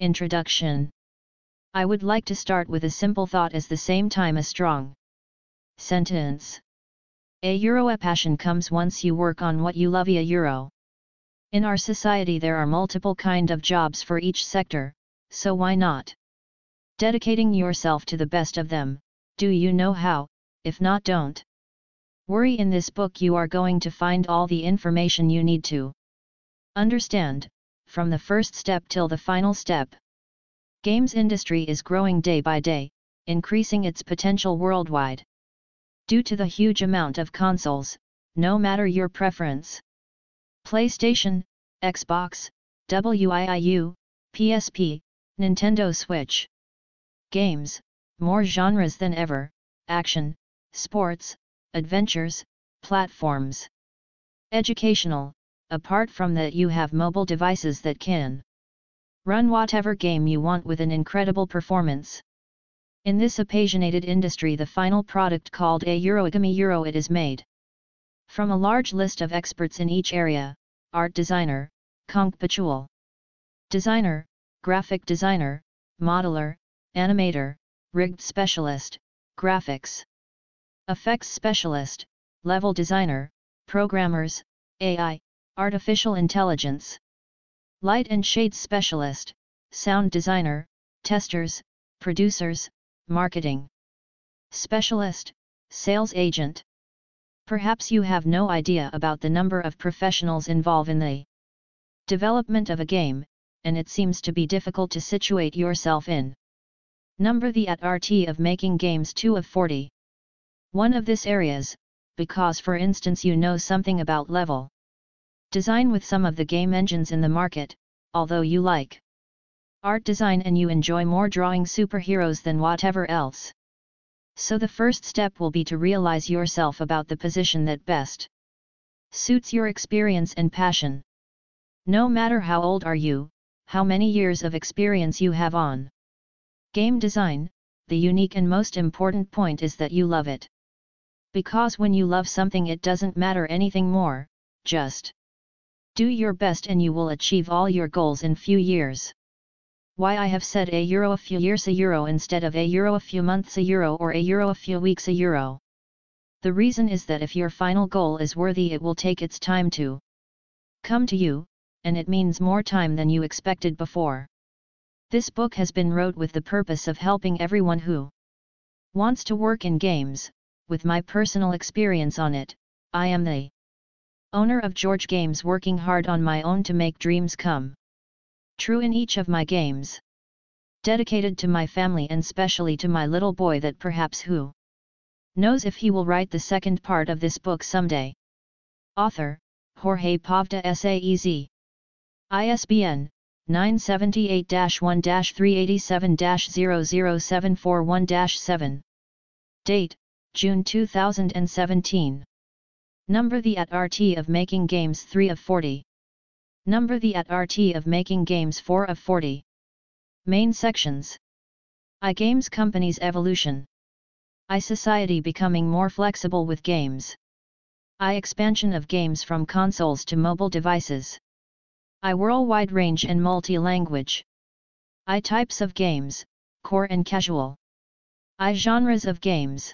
Introduction. I would like to start with a simple thought at the same time a strong sentence. A passion comes once you work on what you love. In our society there are multiple kind of jobs for each sector, so why not dedicating yourself to the best of them? Do you know how? If not, don't worry, in this book you are going to find all the information you need to understand, from the first step till the final step. Games industry is growing day by day, increasing its potential worldwide. Due to the huge amount of consoles, no matter your preference. PlayStation, Xbox, Wii U, PSP, Nintendo Switch. Games, more genres than ever, action, sports, adventures, platforms. Educational, apart from that you have mobile devices that can run whatever game you want with an incredible performance. In this apasionated industry the final product called a Eurogame it is made from a large list of experts in each area: art designer, conceptual designer, graphic designer, modeler, animator, rigged specialist, graphics effects specialist, level designer, programmers, AI, artificial intelligence, light and shade specialist, sound designer, testers, producers, marketing specialist, sales agent. Perhaps you have no idea about the number of professionals involved in the development of a game, and it seems to be difficult to situate yourself in. Number the art of making games 2 of 40. One of this areas, because for instance you know something about level design with some of the game engines in the market, although you like art design and you enjoy more drawing superheroes than whatever else. So the first step will be to realize yourself about the position that best suits your experience and passion. No matter how old are you, how many years of experience you have on game design, the unique and most important point is that you love it. Because when you love something it doesn't matter anything more, just do your best and you will achieve all your goals in few years. Why I have said a few years instead of a few months or a few weeks The reason is that if your final goal is worthy it will take its time to come to you, and it means more time than you expected before. This book has been wrote with the purpose of helping everyone who wants to work in games. With my personal experience on it, I am the owner of George Games, working hard on my own to make dreams come true in each of my games. Dedicated to my family and specially to my little boy that perhaps who knows if he will write the second part of this book someday. Author, Jorge Poveda Saez. ISBN, 978-1-387-00741-7. Date, June 2017. Number the art of making games 3 of 40. Number the art of making games 4 of 40. Main sections. I Games Company's evolution. I Society becoming more flexible with games. I Expansion of games from consoles to mobile devices. I Worldwide range and multi-language. I Types of games, core and casual. I Genres of games.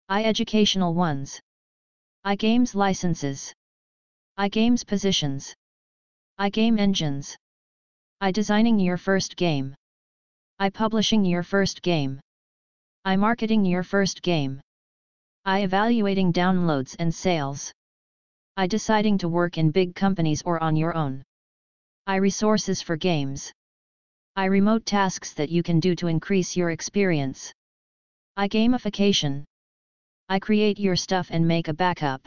I Educational ones. I Games licenses. I Games positions. I Game engines. I Designing your first game. I Publishing your first game. I Marketing your first game. I Evaluating downloads and sales. I Deciding to work in big companies or on your own. I Resources for games. I Remote tasks that you can do to increase your experience. I Gamification. I Create your stuff and make a backup.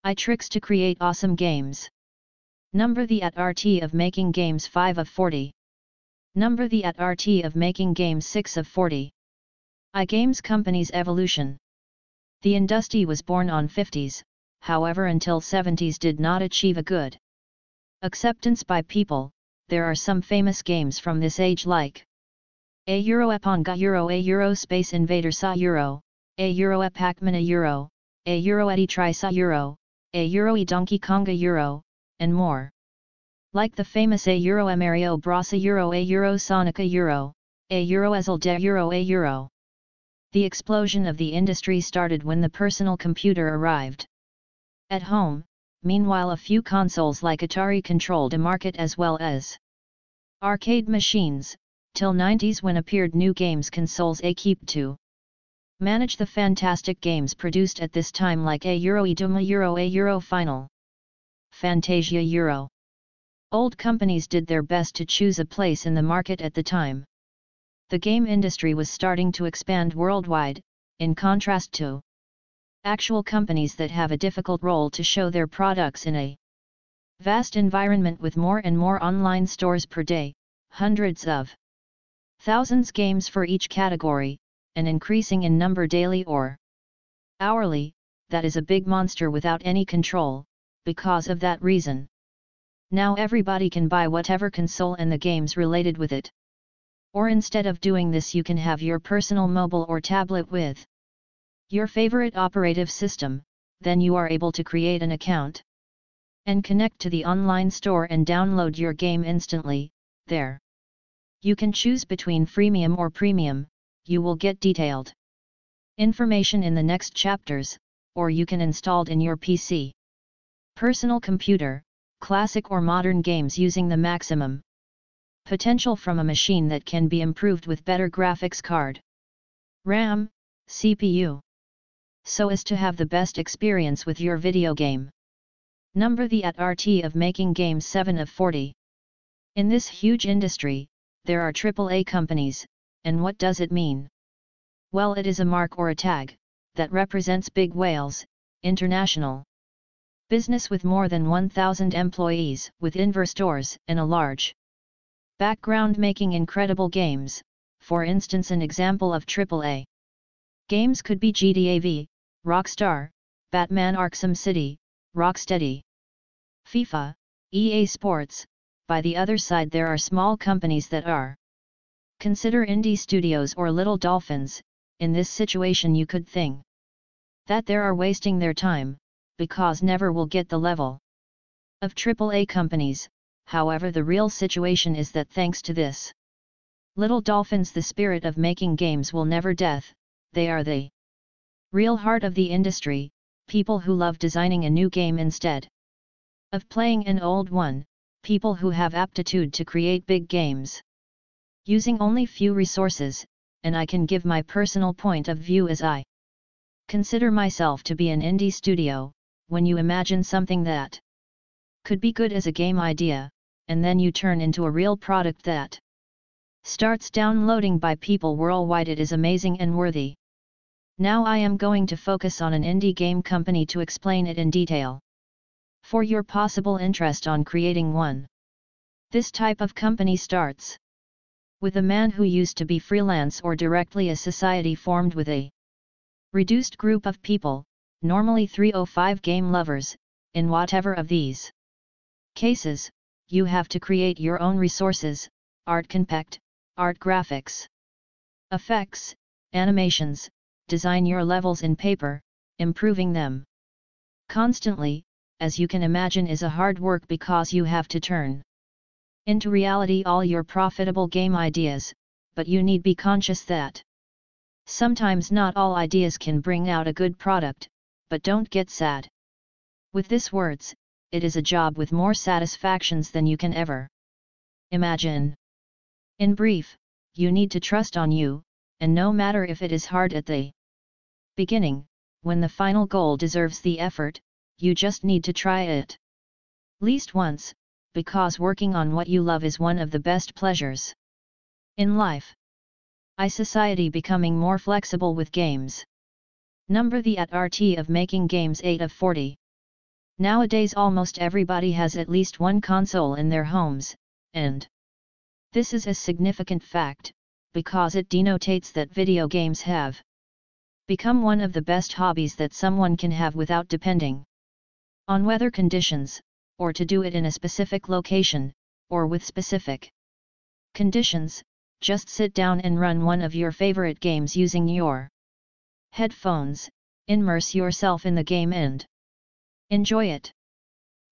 I Tricks to create awesome games. Number the art of making games 5 of 40. Number the art of making games 6 of 40. I Games Company's evolution. The industry was born on 50s, however until 70s did not achieve a good acceptance by people. There are some famous games from this age like a Eponga a Space Invaders a Pac-Man a Eddie Trice a Donkey Konga and more. Like the famous a euro Mario Bros a euro Sonic a euro Ezel de euro a euro. The explosion of the industry started when the personal computer arrived. At home, meanwhile, a few consoles like Atari controlled a market as well as arcade machines, till 90s when appeared new games consoles a keep to manage the fantastic games produced at this time like a euro Iduma euro a euro Final Fantasia euro. Old companies did their best to choose a place in the market at the time. The game industry was starting to expand worldwide, in contrast to actual companies that have a difficult role to show their products in a vast environment with more and more online stores per day, hundreds of thousands games for each category, and increasing in number daily or hourly. That is a big monster without any control. Because of that reason, now everybody can buy whatever console and the games related with it. Or instead of doing this, you can have your personal mobile or tablet with your favorite operative system, then you are able to create an account and connect to the online store and download your game instantly. There you can choose between freemium or premium. You will get detailed information in the next chapters, or you can install it in your PC, personal computer, classic or modern games using the maximum potential from a machine that can be improved with better graphics card, RAM, CPU, so as to have the best experience with your video game. Number the at RT of making games 7 of 40. In this huge industry, there are AAA companies, and what does it mean? Well, it is a mark or a tag that represents big whales, international business with more than 1,000 employees, with inverse stores and a large background making incredible games. For instance, an example of AAA games could be GTA V, Rockstar, Batman Arkham City, Rocksteady, FIFA, EA Sports. By the other side, there are small companies that are consider indie studios or little dolphins. In this situation, you could think that they are wasting their time, because never will get the level of AAA companies. However, the real situation is that thanks to this little dolphins, the spirit of making games will never death. They are the real heart of the industry, people who love designing a new game instead of playing an old one, people who have aptitude to create big games using only few resources. And I can give my personal point of view as I consider myself to be an indie studio. When you imagine something that could be good as a game idea, and then you turn into a real product that starts downloading by people worldwide, it is amazing and worthy. Now I am going to focus on an indie game company to explain it in detail for your possible interest on creating one. This type of company starts with a man who used to be freelance or directly a society formed with a reduced group of people, normally 3 or 5 game lovers. In whatever of these cases, you have to create your own resources, art compact, art graphics, effects, animations, design your levels in paper, improving them constantly, as you can imagine, is a hard work because you have to turn into reality all your profitable game ideas, but you need be conscious that sometimes not all ideas can bring out a good product. But don't get sad with this words, it is a job with more satisfactions than you can ever imagine. In brief, you need to trust on you, and no matter if it is hard at the beginning, when the final goal deserves the effort, you just need to try it least once, because working on what you love is one of the best pleasures in life. Society becoming more flexible with games. Number the at RT of making games 8 of 40. Nowadays almost everybody has at least one console in their homes, and this is a significant fact, because it denotates that video games have become one of the best hobbies that someone can have without depending on weather conditions, or to do it in a specific location, or with specific conditions. Just sit down and run one of your favorite games using your headphones, immerse yourself in the game and enjoy it.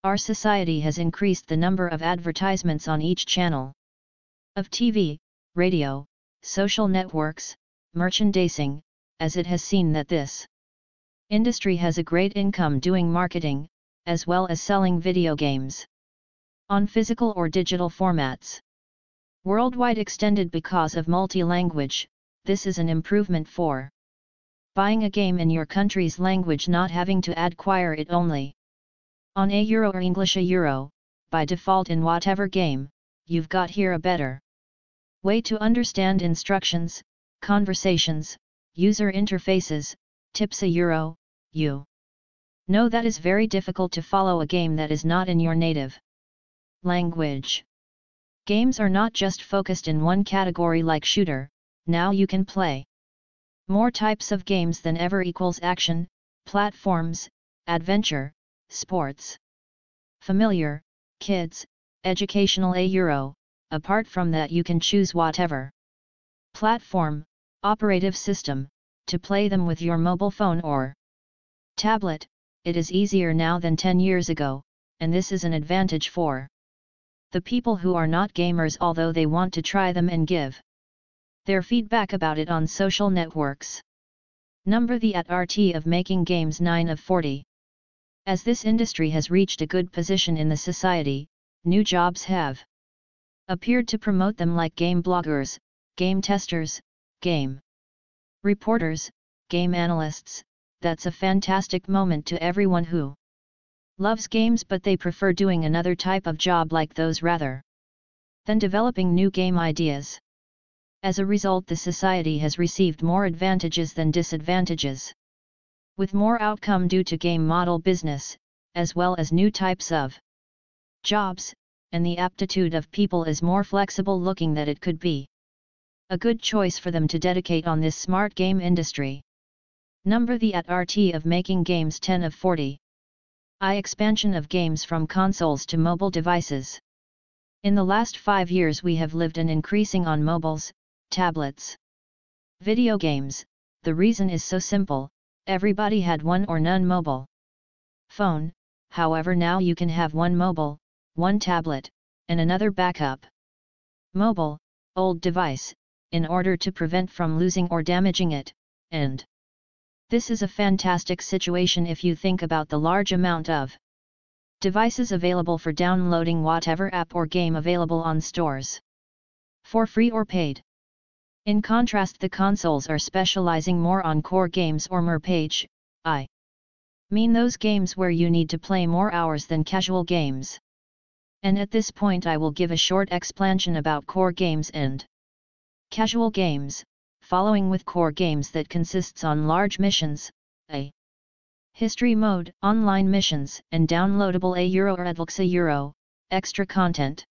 Our society has increased the number of advertisements on each channel of TV, radio, social networks, merchandising, as it has seen that this industry has a great income doing marketing, as well as selling video games on physical or digital formats. Worldwide extended because of multi-language, this is an improvement for buying a game in your country's language, not having to acquire it only on a Euro or English a Euro, by default in whatever game. You've got here a better way to understand instructions, conversations, user interfaces, tips a Euro. You know that is very difficult to follow a game that is not in your native language. Games are not just focused in one category like shooter, now you can play more types of games than ever equals action, platforms, adventure, sports, familiar, kids, educational a Euro. Apart from that you can choose whatever platform, operative system, to play them with your mobile phone or tablet. It is easier now than 10 years ago, and this is an advantage for the people who are not gamers, although they want to try them and give their feedback about it on social networks. Number the @RT of making games 9 of 40. As this industry has reached a good position in the society, new jobs have appeared to promote them, like game bloggers, game testers, game reporters, game analysts. That's a fantastic moment to everyone who loves games, but they prefer doing another type of job like those rather than developing new game ideas. As a result, the society has received more advantages than disadvantages, with more outcome due to game model business, as well as new types of jobs, and the aptitude of people is more flexible, looking that it could be a good choice for them to dedicate on this smart game industry. Number the @RT of making games 10 of 40. Expansion of games from consoles to mobile devices. In the last 5 years we have lived an increasing on mobiles, tablets, video games. The reason is so simple: everybody had one or none mobile phone. However, now you can have one mobile, one tablet, and another backup mobile, old device, in order to prevent from losing or damaging it, and this is a fantastic situation if you think about the large amount of devices available for downloading whatever app or game available on stores, for free or paid. In contrast, the consoles are specializing more on core games or MRPG, I mean those games where you need to play more hours than casual games. And at this point I will give a short explanation about core games and casual games, following with core games that consists on large missions, a history mode, online missions, and downloadable a Euro or adlux a Euro, extra content,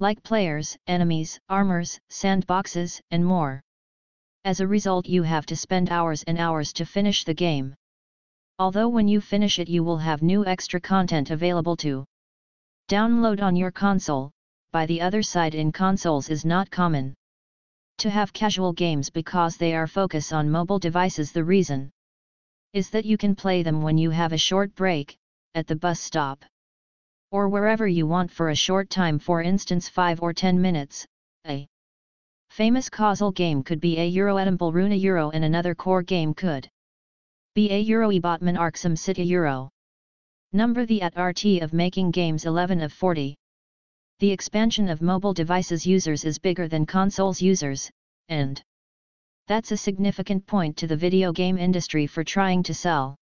like players, enemies, armors, sandboxes, and more. As a result, you have to spend hours and hours to finish the game. Although when you finish it you will have new extra content available to download on your console. By the other side, in consoles is not common to have casual games because they are focused on mobile devices. The reason is that you can play them when you have a short break, at the bus stop, or wherever you want for a short time, for instance 5 or 10 minutes. A famous causal game could be a Euro Edimble Rune a Euro, and another core game could be a Euro Ebotman Arksum Sit a Euro. Number the @RT of making games 11 of 40. The expansion of mobile devices users is bigger than consoles users, and that's a significant point to the video game industry for trying to sell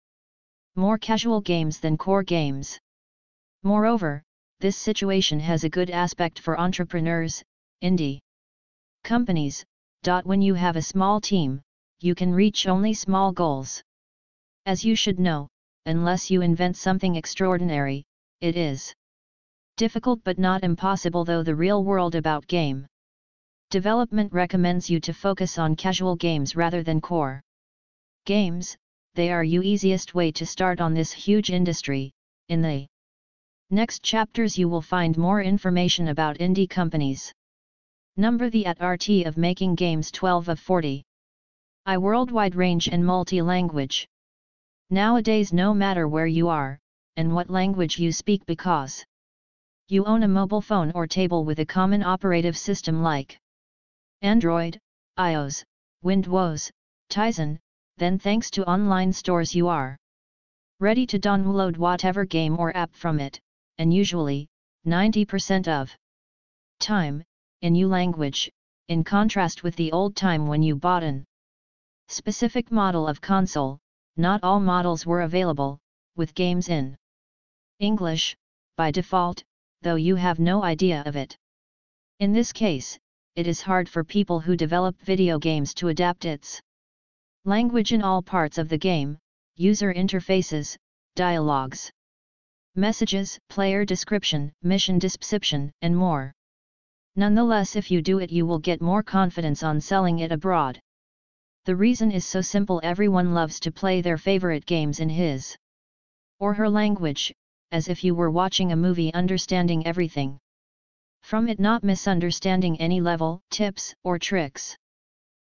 more casual games than core games. Moreover, this situation has a good aspect for entrepreneurs, indie companies. When you have a small team, you can reach only small goals. As you should know, unless you invent something extraordinary, it is difficult but not impossible, though the real world about game development recommends you to focus on casual games rather than core games. They are your easiest way to start on this huge industry. In the next chapters you will find more information about indie companies. Number the @RT of making games 12 of 40. Worldwide range and multi-language. Nowadays, no matter where you are, and what language you speak because you own a mobile phone or table with a common operative system like Android, iOS, Windows, Tizen, then thanks to online stores you are ready to download whatever game or app from it, and usually, 90% of time, in new language, in contrast with the old time when you bought an specific model of console. Not all models were available, with games in English, by default, though you have no idea of it. In this case, it is hard for people who develop video games to adapt its language in all parts of the game, user interfaces, dialogues, messages, player description, mission description, and more. Nonetheless, if you do it, you will get more confidence on selling it abroad. The reason is so simple: everyone loves to play their favorite games in his or her language, as if you were watching a movie, understanding everything from it, not misunderstanding any level, tips, or tricks.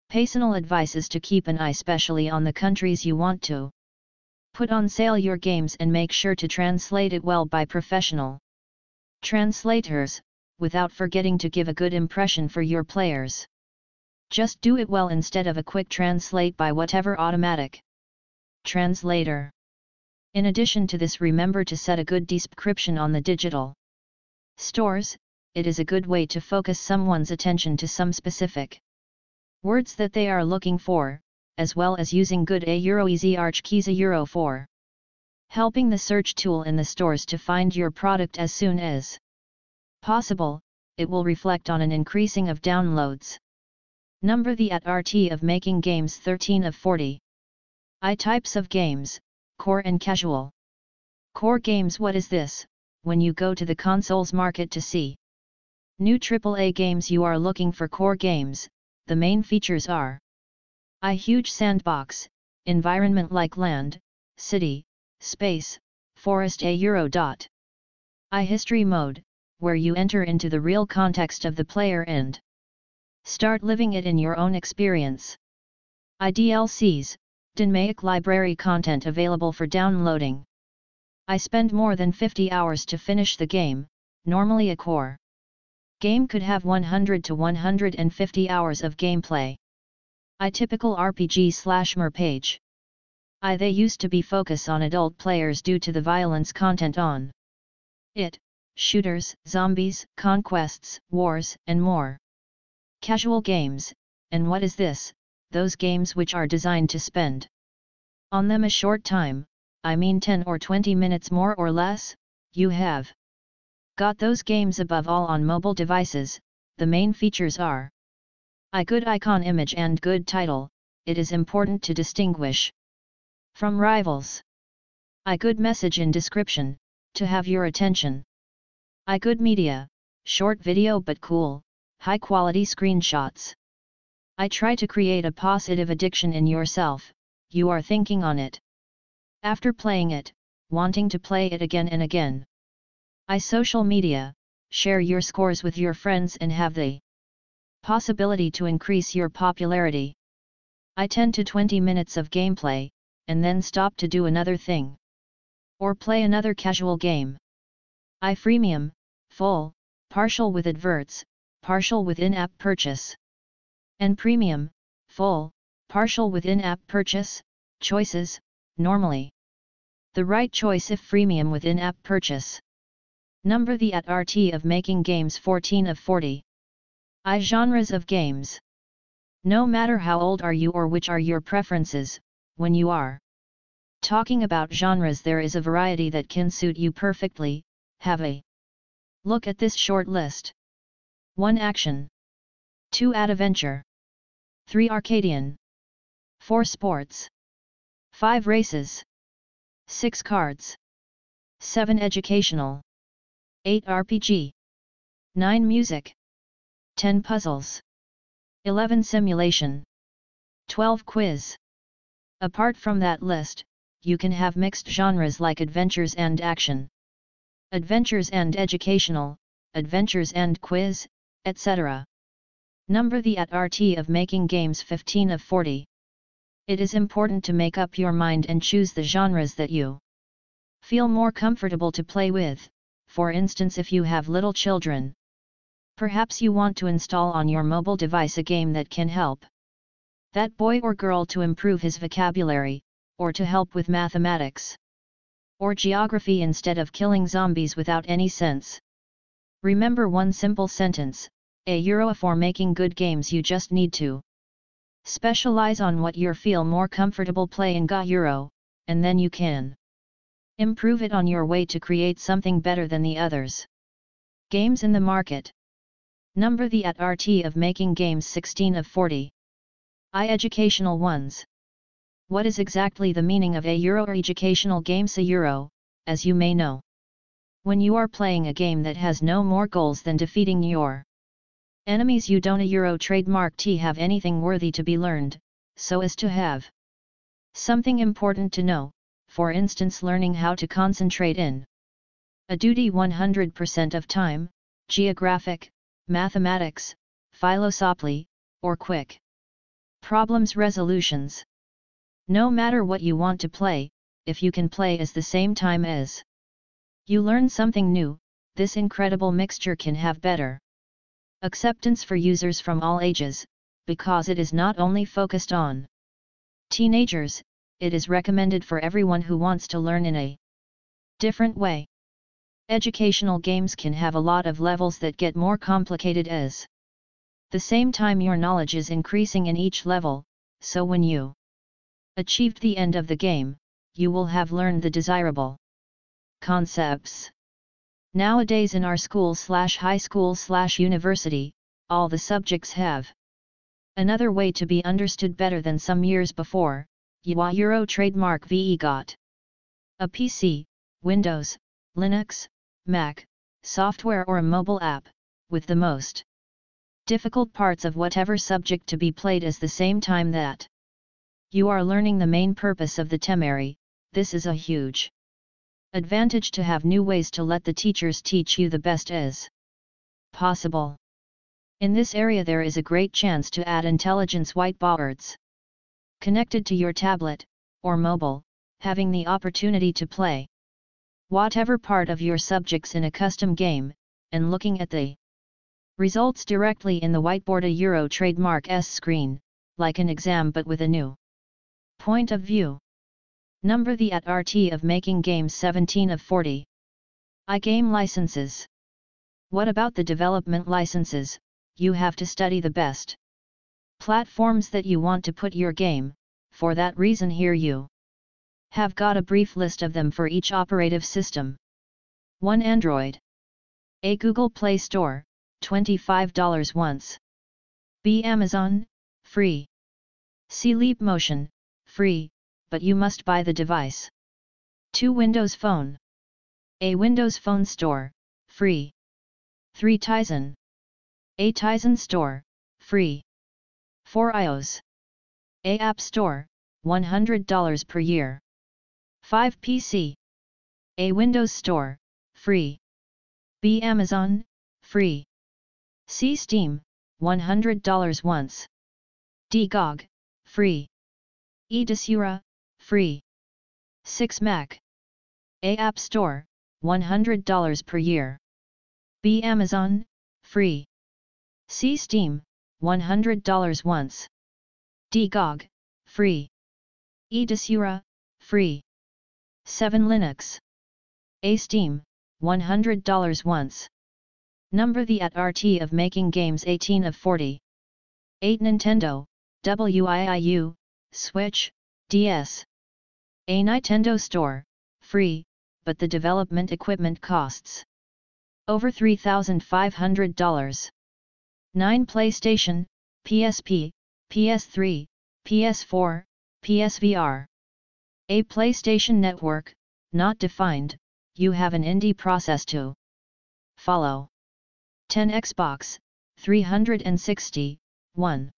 Personal advice is to keep an eye specially on the countries you want to put on sale your games and make sure to translate it well by professional translators, without forgetting to give a good impression for your players. Just do it well instead of a quick translate by whatever automatic translator. In addition to this, remember to set a good description on the digital stores. It is a good way to focus someone's attention to some specific words that they are looking for, as well as using good easy arch keys for helping the search tool in the stores to find your product as soon as possible. It will reflect on an increasing of downloads. Number the @RT of making games 13 of 40. Types of games, core and casual. Core games. What is this? When you go to the consoles market to see new AAA games, you are looking for core games. The main features are a huge sandbox environment like land, city, space, forest, a history mode, where you enter into the real context of the player and start living it in your own experience. DLCs, dynamic library content available for downloading. I spend more than 50 hours to finish the game. Normally a core game could have 100 to 150 hours of gameplay. Typical RPG/mer page. They used to be focus on adult players due to the violence content on it, shooters, zombies, conquests, wars, and more. Casual games, and what is this? Those games which are designed to spend on them a short time, 10 or 20 minutes more or less. You have got those games above all on mobile devices. The main features are a good icon image and good title. It is important to distinguish from rivals. A good message in description, to have your attention. A good media, short video but cool, high quality screenshots. I try to create a positive addiction in yourself. You are thinking on it after playing it, wanting to play it again and again. Social media, share your scores with your friends and have the possibility to increase your popularity. 10 to 20 minutes of gameplay, and then stop to do another thing or play another casual game. Freemium, full, partial with adverts, partial with in-app purchase. And premium, full, partial with in-app purchase. Choices, normally the right choice if freemium with in-app purchase. Number the @RT of making games 14 of 40. Genres of games. No matter how old are you or which are your preferences, when you are talking about genres, there is a variety that can suit you perfectly. Have a look at this short list. 1. Action. 2. Adventure. 3. Arcadian. 4. Sports. 5. Races. 6. Cards. 7. Educational. 8. RPG. 9. Music. 10. Puzzles. 11. Simulation. 12. Quiz. Apart from that list, you can have mixed genres like adventures and action, adventures and educational, adventures and quiz, etc. Number the @RT of making games 15 of 40. It is important to make up your mind and choose the genres that you Feel more comfortable to play with, for instance if you have little children. Perhaps you want to install on your mobile device a game that can help that boy or girl to improve his vocabulary, or to help with mathematics or geography instead of killing zombies without any sense. Remember one simple sentence: €1 for making good games. You just need to specialize on what you feel more comfortable playing €1, and then you can improve it on your way to create something better than the others. Games in the market. Number the at RT of making games 16 of 40. Educational ones. What is exactly the meaning of €1 or educational games? €1, as you may know, when you are playing a game that has no more goals than defeating your enemies, you don't €1 trademark T have anything worthy to be learned, so as to have something important to know, for instance learning how to concentrate in a duty 100% of time, geographic, mathematics, philosophy, or quick problems resolutions. No matter what you want to play, if you can play at the same time as you learn something new, this incredible mixture can have better acceptance for users from all ages, because it is not only focused on teenagers, it is recommended for everyone who wants to learn in a different way. Educational games can have a lot of levels that get more complicated as the same time your knowledge is increasing in each level, so when you achieved the end of the game, you will have learned the desirable concepts. Nowadays in our school/high school/university, all the subjects have another way to be understood better than some years before. €1 trademark VE got a PC, Windows, Linux, Mac, software or a mobile app, with the most difficult parts of whatever subject to be played at the same time that you are learning the main purpose of the temari. This is a huge advantage to have new ways to let the teachers teach you the best as possible. In this area there is a great chance to add intelligence whiteboards connected to your tablet or mobile, having the opportunity to play whatever part of your subjects in a custom game, and looking at the results directly in the whiteboard. €1 trademark S screen, like an exam but with a new point of view. Number the at RT of making games 17 of 40. iGame licenses. What about the development licenses? You have to study the best platforms that you want to put your game. For that reason here you have got a brief list of them for each operative system. 1. Android. A. Google Play Store, $25 once. B. Amazon, free. C. Leap Motion, free, but you must buy the device. 2. Windows Phone. A. Windows Phone Store, free. 3. Tizen. A. Tizen Store, free. 4. iOS. A. App Store, $100 per year. 5. PC. A. Windows Store, free. B. Amazon, free. C. Steam, $100 once. D. GOG, free. E. Desura, free. 6. Mac. A. App Store, $100 per year. B. Amazon, free. C. Steam, $100 once. D. GOG, free. E. Desura, free. 7. Linux. A. Steam, $100 once. Number the at RT of making games 18 of 40. 8. Nintendo, Wii, Switch, DS. A. Nintendo Store, free, but the development equipment costs over $3,500. 9. PlayStation, PSP, PS3, PS4, PSVR. A. PlayStation Network, not defined, you have an indie process to follow. 10. Xbox, 360, 1.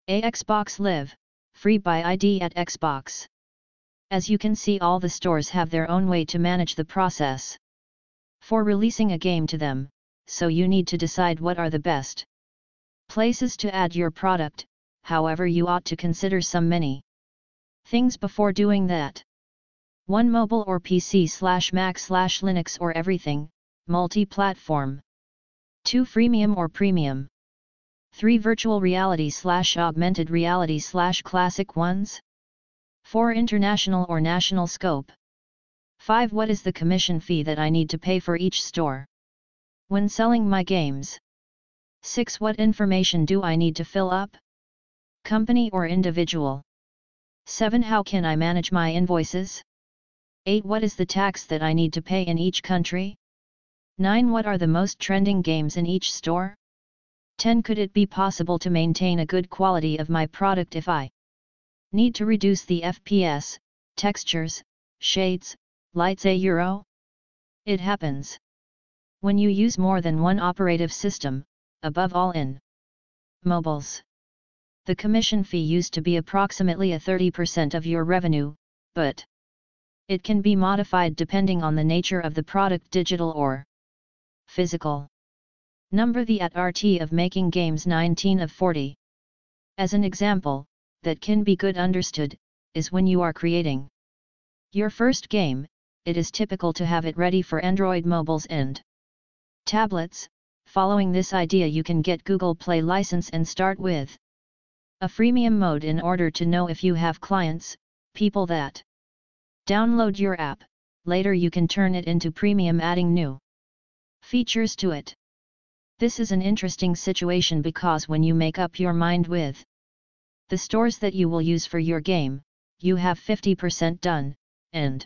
A. Xbox Live, free by ID at Xbox. As you can see, all the stores have their own way to manage the process for releasing a game to them, so you need to decide what are the best places to add your product. However, you ought to consider some many things before doing that. 1 mobile or PC/Mac/Linux or everything, multi-platform. 2 freemium or premium. 3 virtual reality/augmented reality/classic ones. 4 international or national scope. 5 what is the commission fee that I need to pay for each store when selling my games? 6 what information do I need to fill up? Company or individual? 7 how can I manage my invoices? 8 what is the tax that I need to pay in each country? 9 what are the most trending games in each store? 10 could it be possible to maintain a good quality of my product if I need to reduce the FPS, textures, shades, lights €? It happens when you use more than one operative system, above all in mobiles. The commission fee used to be approximately 30% of your revenue, but it can be modified depending on the nature of the product, digital or physical. Number the RT of making games 19 of 40. As an example, that can be good understood, is when you are creating your first game, it is typical to have it ready for Android mobiles and tablets. Following this idea, you can get Google Play license and start with a freemium mode in order to know if you have clients, people that download your app. Later you can turn it into premium, adding new features to it. This is an interesting situation because when you make up your mind with the stores that you will use for your game, you have 50% done, and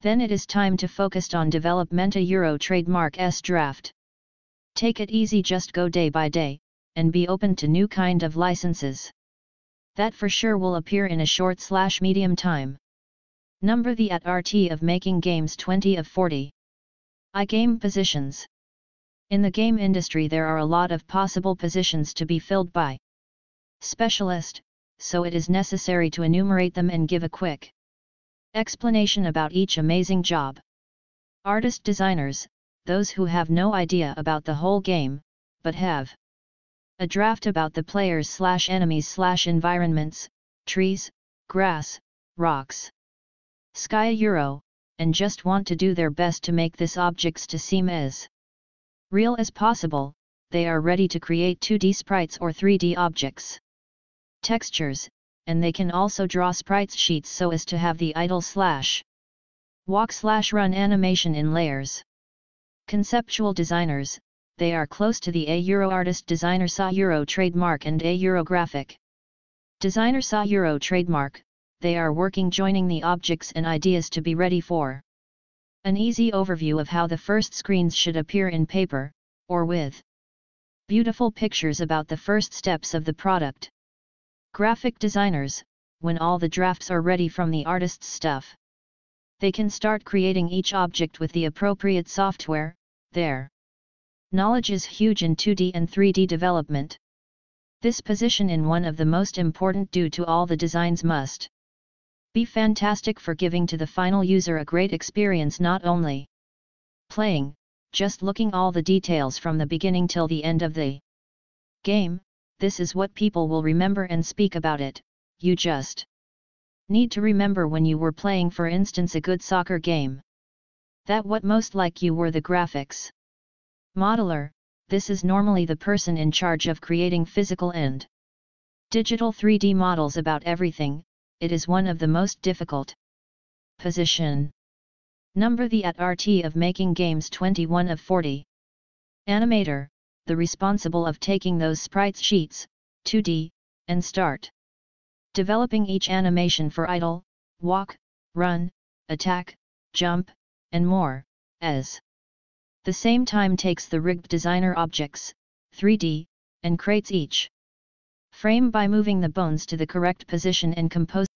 then it is time to focus on development. Euro trademark S draft. Take it easy, just go day by day, and be open to new kind of licenses. That for sure will appear in a short/medium time. Number the RT of making games 20 of 40. Game positions. In the game industry there are a lot of possible positions to be filled by specialist, so it is necessary to enumerate them and give a quick explanation about each amazing job. Artist designers, those who have no idea about the whole game, but have a draft about the players/enemies/environments, trees, grass, rocks, sky Euro, and just want to do their best to make this objects to seem as real as possible. They are ready to create 2D sprites or 3D objects, textures, and they can also draw sprites sheets so as to have the idle/walk/run animation in layers. Conceptual designers, they are close to the Euro artist designer Euro trademark and Euro graphic designer Euro trademark. They are working joining the objects and ideas to be ready for an easy overview of how the first screens should appear in paper, or with beautiful pictures about the first steps of the product. Graphic designers, when all the drafts are ready from the artist's stuff, they can start creating each object with the appropriate software. Their knowledge is huge in 2D and 3D development. This position in one of the most important due to all the designs must be fantastic for giving to the final user a great experience, not only playing, just looking all the details from the beginning till the end of the game. This is what people will remember and speak about it. You just need to remember when you were playing, for instance, a good soccer game, that what most like you were the graphics modeler. This is normally the person in charge of creating physical and digital 3D models about everything. It is one of the most difficult position. Number the RT of making games 21 of 40. Animator, the responsible of taking those sprites sheets, 2D, and start developing each animation for idle, walk, run, attack, jump, and more, as the same time takes the rigged designer objects, 3D, and creates each frame by moving the bones to the correct position and compose